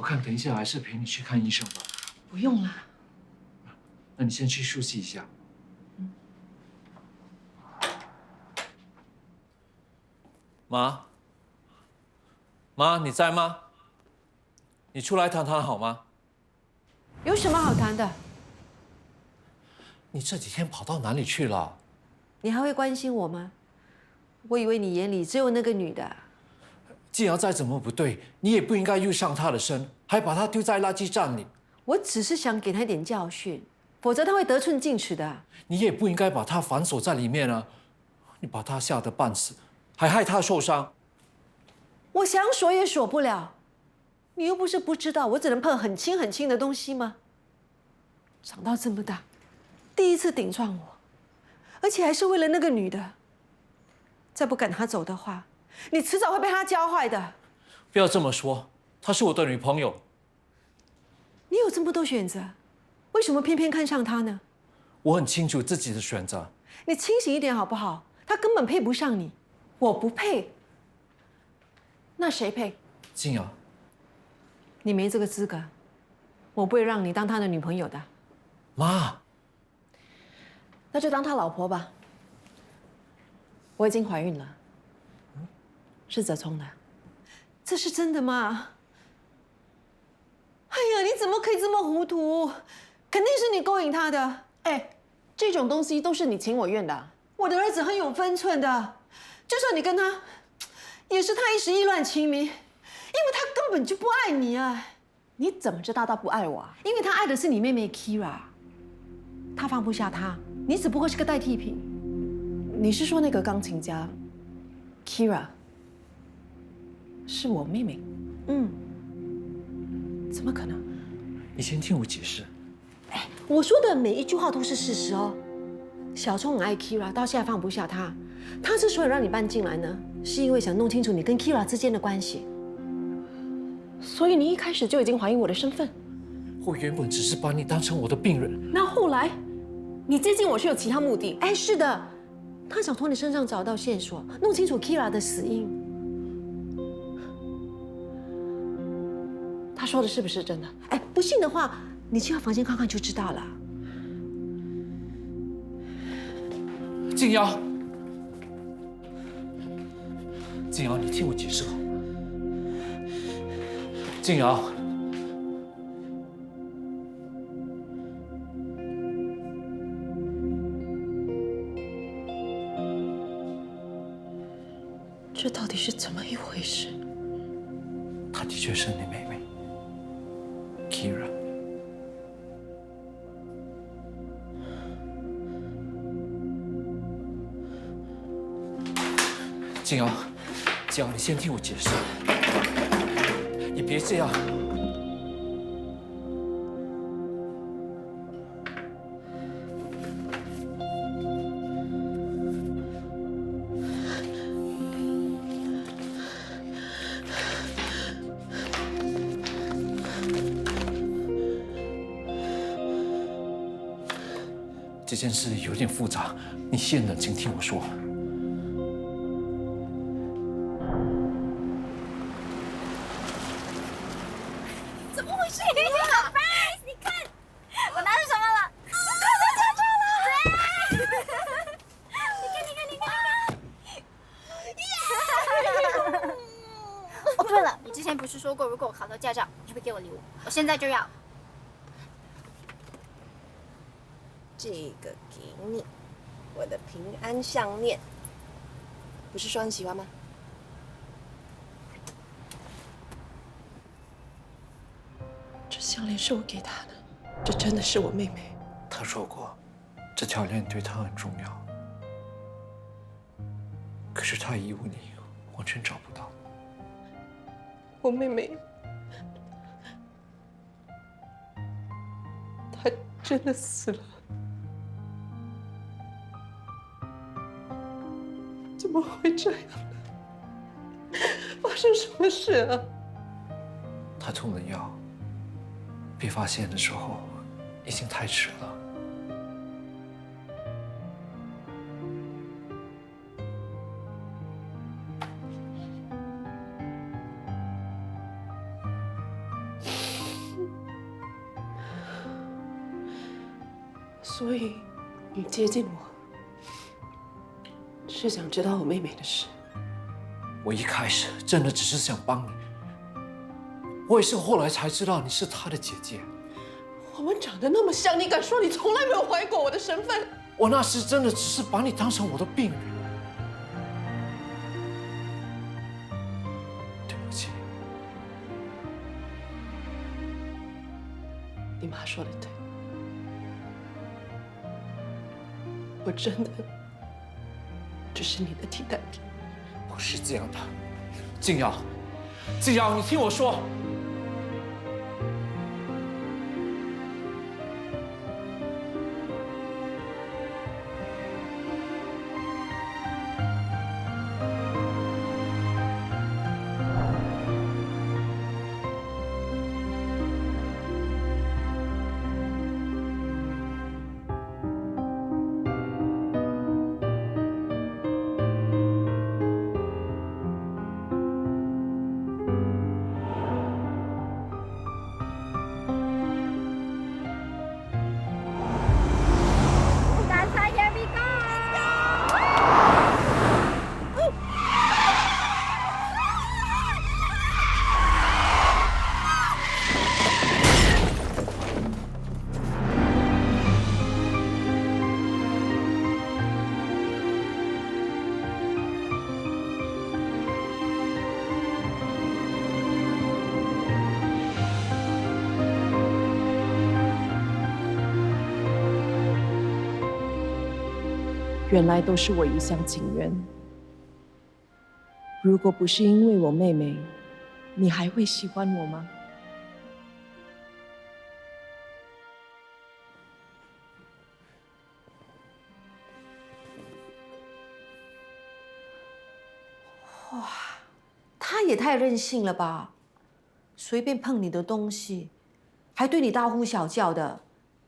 我看等一下还是陪你去看医生吧。不用啦。那你先去梳洗一下。妈，妈，你在吗？你出来谈谈好吗？有什么好谈的？你这几天跑到哪里去了？你还会关心我吗？我以为你眼里只有那个女的。静瑶再怎么不对，你也不应该又上她的身，还把她丢在垃圾站里。我只是想给她一点教训，否则她会得寸进尺的。你也不应该把她反锁在里面啊！你把她吓得半死，还害她受伤。我想锁也锁不了。你又不是不知道，我只能碰很轻很轻的东西吗？长到这么大，第一次顶撞我，而且还是为了那个女的。再不赶她走的话，你迟早会被她教坏的。不要这么说，她是我的女朋友。你有这么多选择，为什么偏偏看上她呢？我很清楚自己的选择。你清醒一点好不好？她根本配不上你，我不配。那谁配？静瑶，你没这个资格，我不会让你当他的女朋友的。妈，那就当他老婆吧。我已经怀孕了，是泽聪的。这是真的吗？哎呀，你怎么可以这么糊涂？肯定是你勾引他的。哎，这种东西都是你情我愿的。我的儿子很有分寸的，就算你跟他，也是他一时意乱情迷，因为他根本就不爱你啊。你怎么知道他不爱我啊？因为他爱的是你妹妹 Kira， 他放不下她，你只不过是个代替品。你是说那个钢琴家 Kira 是我妹妹？怎么可能？你先听我解释。我说的每一句话都是事实哦。小聪很爱 Kira， 到现在放不下她。他之所以让你搬进来呢，是因为想弄清楚你跟 Kira 之间的关系。所以你一开始就已经怀疑我的身份？我原本只是把你当成我的病人。那后来，你接近我是有其他目的？哎，是的，他想从你身上找到线索，弄清楚 Kira 的死因。他说的是不是真的？哎，不信的话，你去他房间看看就知道了。静瑶，静瑶，你听我解释好吗？静瑶，这到底是怎么一回事？她的确是你妹妹 Kira。静瑶，静瑶，你先听我解释，你别这样。这件事有点复杂，你先冷静听我说。怎么回事？surprise！你看，我拿出什么了？我考到驾照了！对，你看！哦，对了，你之前不是说过，如果我考到驾照，你会给我礼物？我现在就要。这个给你，我的平安项链，不是说很喜欢吗？这项链是我给他的，这真的是我妹妹。她说过，这条链对她很重要，可是她遗物你完全找不到。我妹妹，她真的死了。怎么会这样呢？发生什么事啊？她吞了药，被发现的时候已经太迟了。所以你接近我，是想知道我妹妹的事？我一开始真的只是想帮你，我也是后来才知道你是她的姐姐。我们长得那么像，你敢说你从来没有怀疑过我的身份？我那时真的只是把你当成我的病人。对不起。你妈说的对，我真的只是你的替代品。不是这样的，静瑶，静瑶，你听我说。That's here we go. Let's go. 原来都是我一厢情愿。如果不是因为我妹妹，你还会喜欢我吗？他也太任性了吧！随便碰你的东西，还对你大呼小叫的，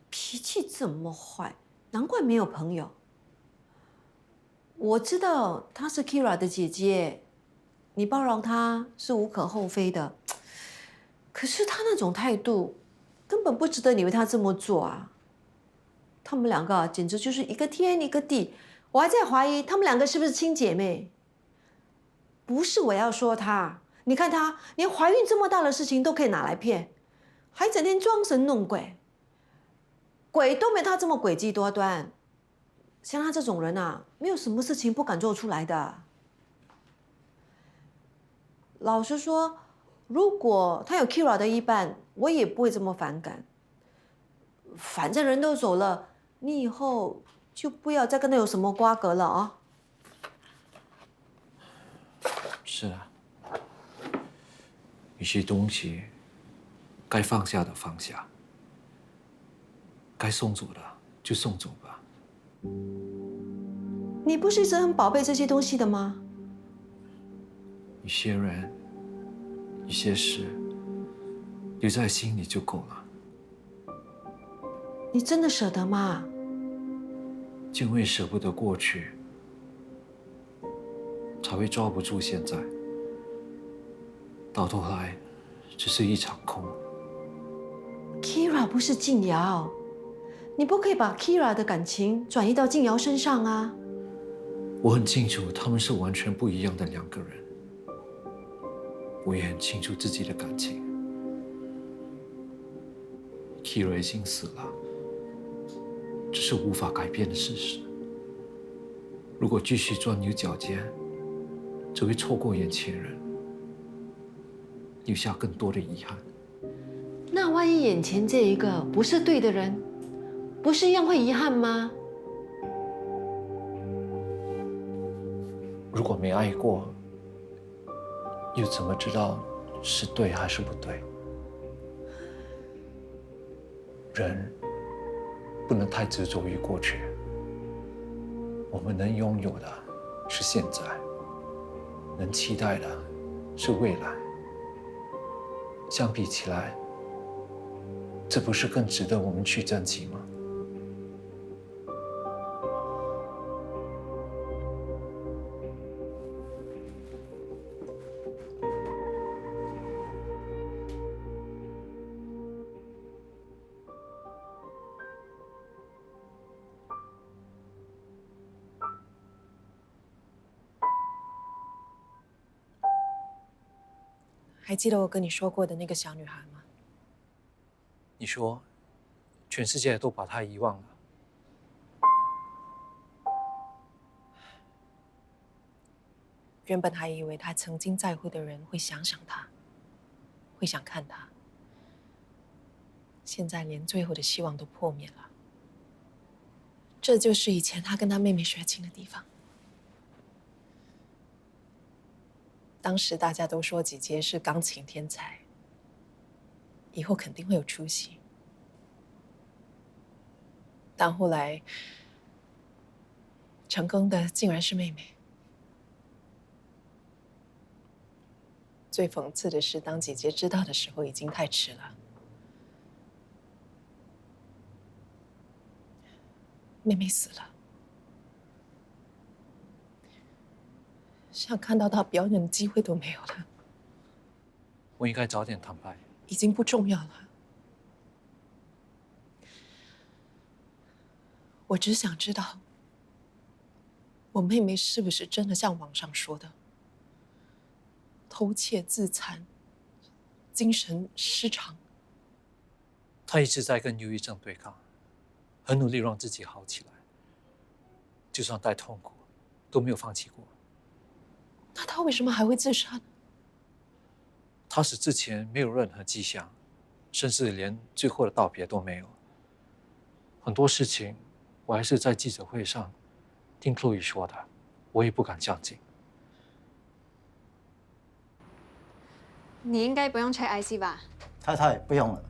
脾气这么坏，难怪没有朋友。我知道她是 Kira 的姐姐，你包容她是无可厚非的。可是她那种态度，根本不值得你为她这么做啊！他们两个简直就是一个天一个地，我还在怀疑他们两个是不是亲姐妹。不是我要说她，你看她连怀孕这么大的事情都可以拿来骗，还整天装神弄鬼，鬼都没她这么诡计多端。像她这种人啊，没有什么事情不敢做出来的。老实说，如果她有 Kira 的一半，我也不会这么反感。反正人都走了，你以后就不要再跟她有什么瓜葛了啊。是啊，有些东西该放下的放下，该送走的就送走吧。你不是一直很宝贝这些东西的吗？一些人，一些事，留在心里就够了。你真的舍得吗？就因为舍不得过去，才会抓不住现在，到头来只是一场空。Kira 不是静瑶，你不可以把 Kira 的感情转移到静瑶身上啊。我很清楚他们是完全不一样的两个人，我也很清楚自己的感情。Kira 已经死了，这是无法改变的事实。如果继续钻牛角尖，只会错过眼前人，留下更多的遗憾。那万一眼前这一个不是对的人，不是一样会遗憾吗？如果没爱过，又怎么知道是对还是不对？人不能太执着于过去，我们能拥有的是现在，能期待的是未来。相比起来，这不是更值得我们去珍惜吗？还记得我跟你说过的那个小女孩吗？你说，全世界都把她遗忘了。原本还以为他曾经在乎的人会想想他，会想看他，现在连最后的希望都破灭了。这就是以前他跟他妹妹学琴的地方。当时大家都说姐姐是钢琴天才，以后肯定会有出息。但后来成功的竟然是妹妹。最讽刺的是，当姐姐知道的时候，已经太迟了。妹妹死了，想看到她表演的机会都没有了。我应该早点坦白。已经不重要了。我只想知道，我妹妹是不是真的像网上说的，偷窃、自残、精神失常？她一直在跟忧郁症对抗，很努力让自己好起来，就算再痛苦，都没有放弃过。那她为什么还会自杀呢？她死之前没有任何迹象，甚至连最后的道别都没有。很多事情，我还是在记者会上听Chloe说的，我也不敢相信。你应该不用拆 IC 吧？太太，不用了。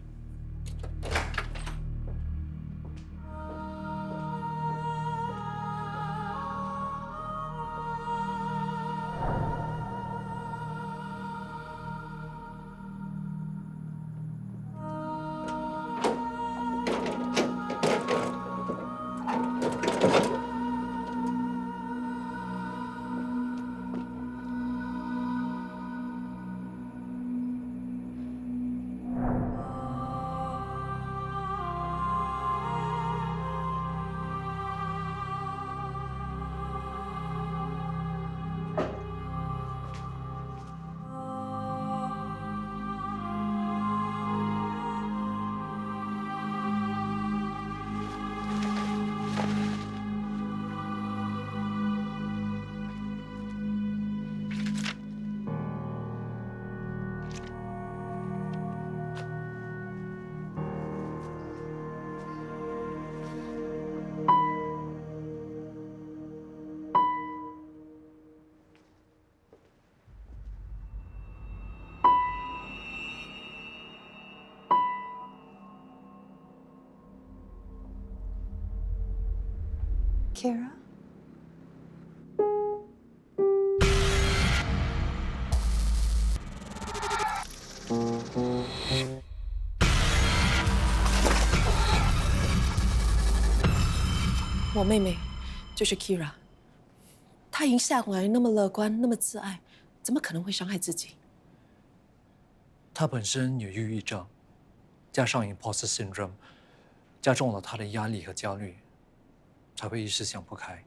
Kira？ 我妹妹就是 Kira， 她一向来那么乐观，那么自爱，怎么可能会伤害自己？她本身有抑郁症，加上 imposter syndrome， 加重了她的压力和焦虑，才会一时想不开。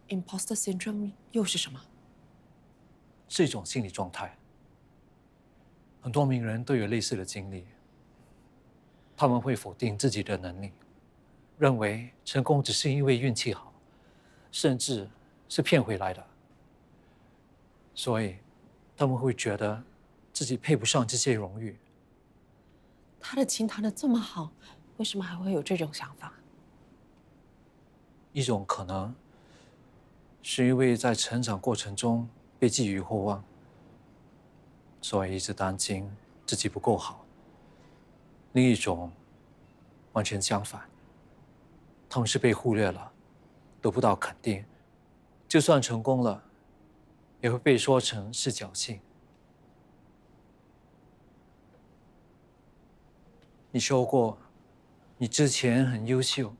Imposter syndrome 又是什么？是一种心理状态，很多名人都有类似的经历。他们会否定自己的能力，认为成功只是因为运气好，甚至是骗回来的。所以，他们会觉得自己配不上这些荣誉。她的琴弹得这么好，为什么还会有这种想法？一种可能是因为在成长过程中被寄予厚望，所以一直担心自己不够好。另一种完全相反，他们是被忽略了，得不到肯定，就算成功了，也会被说成是侥幸。你说过，你之前很优秀，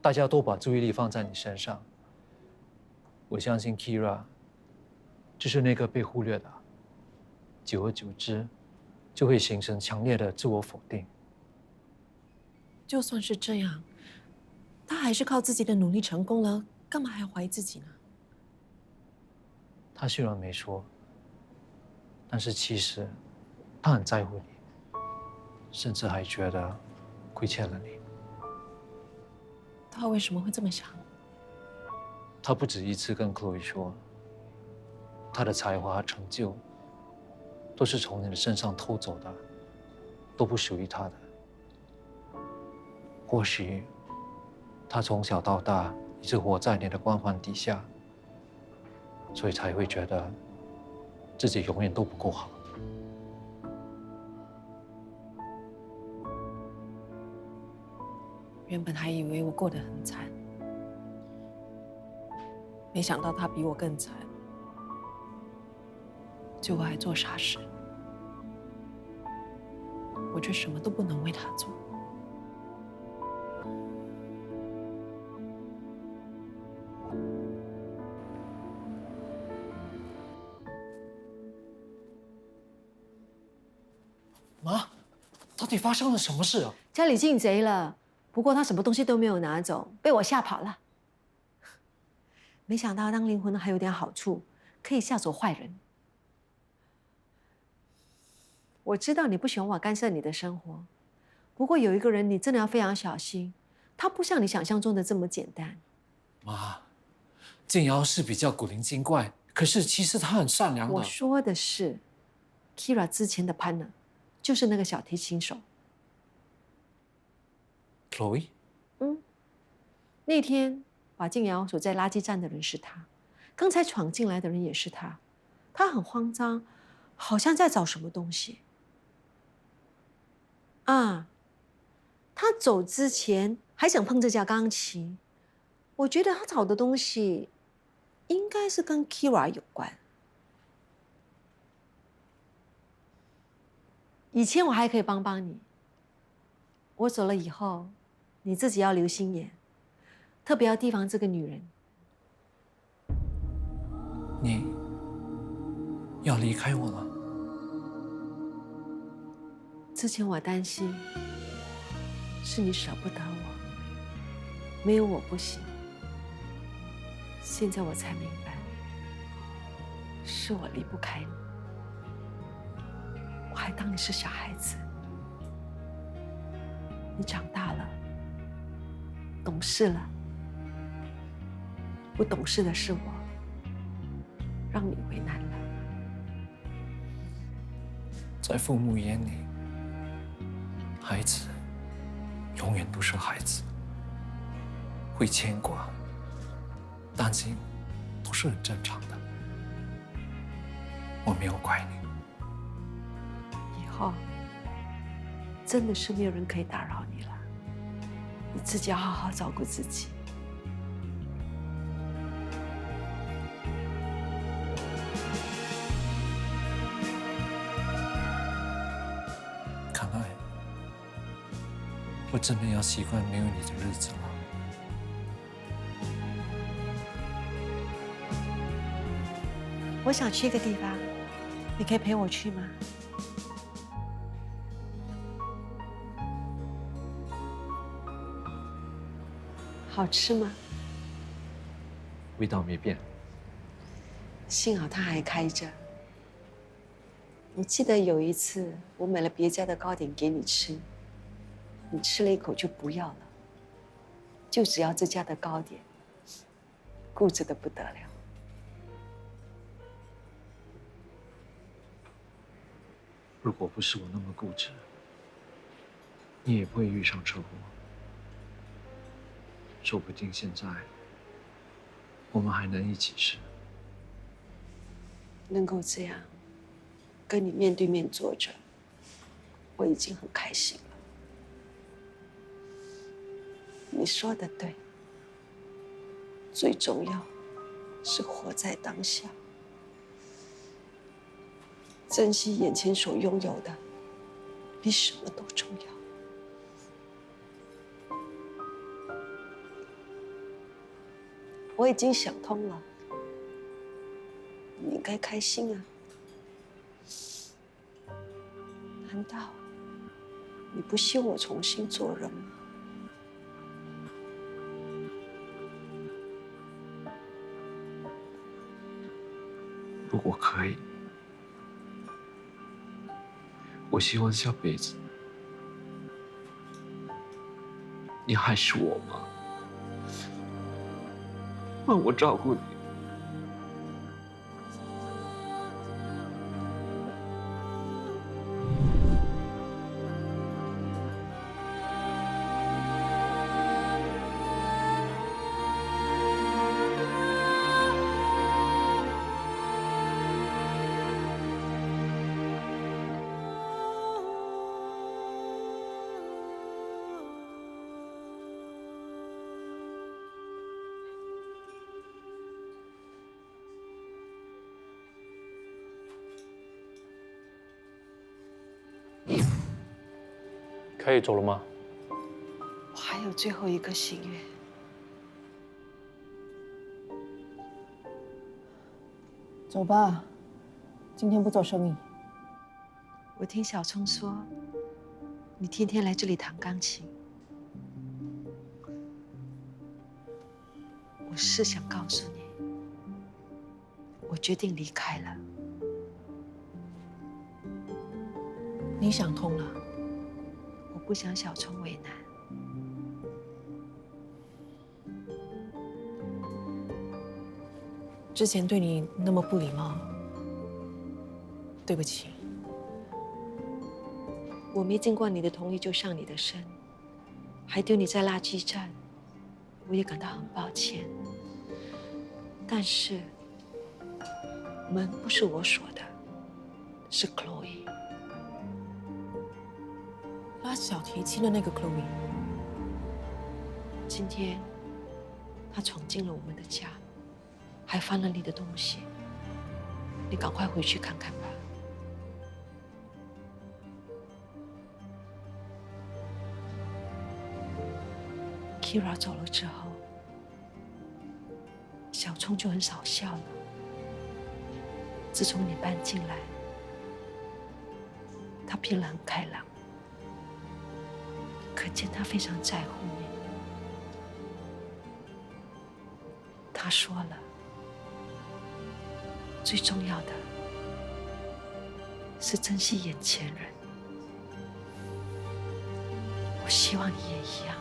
大家都把注意力放在你身上。我相信 Kira 就是那个被忽略的，久而久之，就会形成强烈的自我否定。就算是这样，她还是靠自己的努力成功了，干嘛还要怀疑自己呢？他虽然没说，但是其实他很在乎你，甚至还觉得亏欠了你。他为什么会这么想？他不止一次跟克洛伊说，他的才华和成就都是从你的身上偷走的，都不属于他的。或许他从小到大一直活在你的光环底下，所以才会觉得自己永远都不够好。原本还以为我过得很惨，没想到他比我更惨，最后还做傻事，我却什么都不能为他做。妈，到底发生了什么事啊？家里进贼了，不过他什么东西都没有拿走，被我吓跑了。没想到当灵魂还有点好处，可以吓走坏人。我知道你不喜欢我干涉你的生活，不过有一个人你真的要非常小心，他不像你想象中的这么简单。妈，静瑶是比较古灵精怪，可是其实她很善良的。我说的是 Kira 之前的 partner， 就是那个小提琴手。Chloe， 那天把静瑶锁在垃圾站的人是他，刚才闯进来的人也是他。他很慌张，好像在找什么东西。啊，他走之前还想碰这架钢琴，我觉得他找的东西应该是跟 Kira 有关。以前我还可以帮帮你，我走了以后，你自己要留心眼，特别要提防这个女人。你要离开我了？之前我担心是你舍不得我，没有我不行。现在我才明白，是我离不开你，我还当你是小孩子。你长大了，懂事了，不懂事的是我，让你为难了。在父母眼里，孩子永远都是孩子，会牵挂、担心都是很正常的。我没有怪你。以后真的是没有人可以打扰你了，你自己要好好照顾自己。看来我真的要习惯没有你的日子了。我想去一个地方，你可以陪我去吗？好吃吗？味道没变。幸好它还开着。我记得有一次，我买了别家的糕点给你吃，你吃了一口就不要了，就只要这家的糕点，固执得不得了。如果不是我那么固执，你也不会遇上车祸。说不定现在我们还能一起吃。能够这样跟你面对面坐着，我已经很开心了。你说的对，最重要是活在当下，珍惜眼前所拥有的，比什么都重要。我已经想通了，你应该开心啊。难道你不希望我重新做人吗？如果可以，我希望下辈子你还是我妈，让我照顾你。可以走了吗？我还有最后一个心愿。走吧，今天不做生意。我听小聪说，你天天来这里弹钢琴。我是想告诉你，我决定离开了。你想通了？我不想小聪为难。之前对你那么不礼貌，对不起。我没经过你的同意就上你的身，还丢你在垃圾站，我也感到很抱歉。但是门不是我锁的，是 Chloe。拉小提琴的那个 Chloe， 今天她闯进了我们的家，还翻了你的东西。你赶快回去看看吧。Kira 走了之后，小聪就很少笑了。自从你搬进来，他变得很开朗，可见他非常在乎你。他说了，最重要的是珍惜眼前人。我希望你也一样。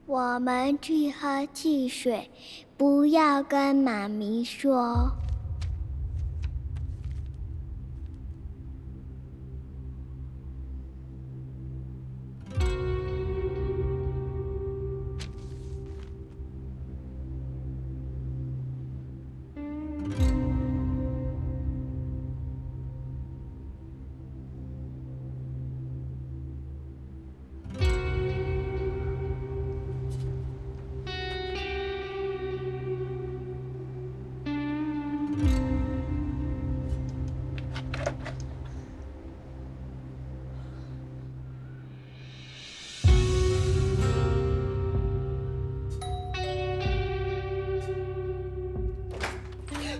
我们去喝汽水，不要跟妈咪说。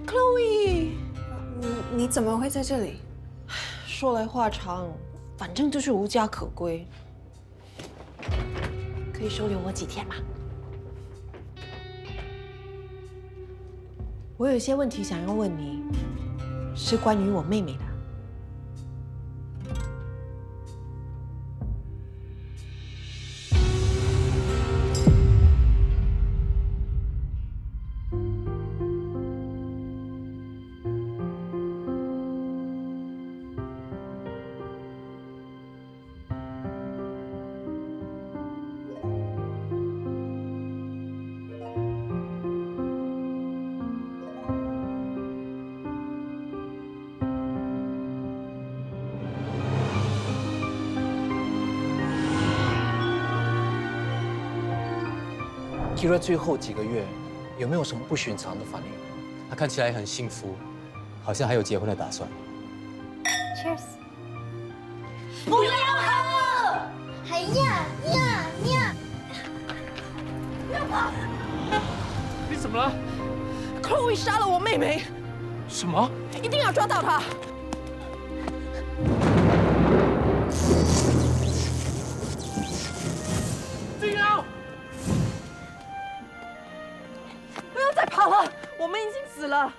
Chloe， 你怎么会在这里？说来话长，反正就是无家可归。可以收留我几天吗？我有一些问题想要问你，是关于我妹妹的。Kira 最后几个月有没有什么不寻常的反应？他看起来很幸福，好像还有结婚的打算。 Cheers！ 不要喝！哎呀呀呀！你怎么了？ Chloe 杀了我妹妹，什么？一定要抓到她！丁瑶，不要再跑了，我们已经死了。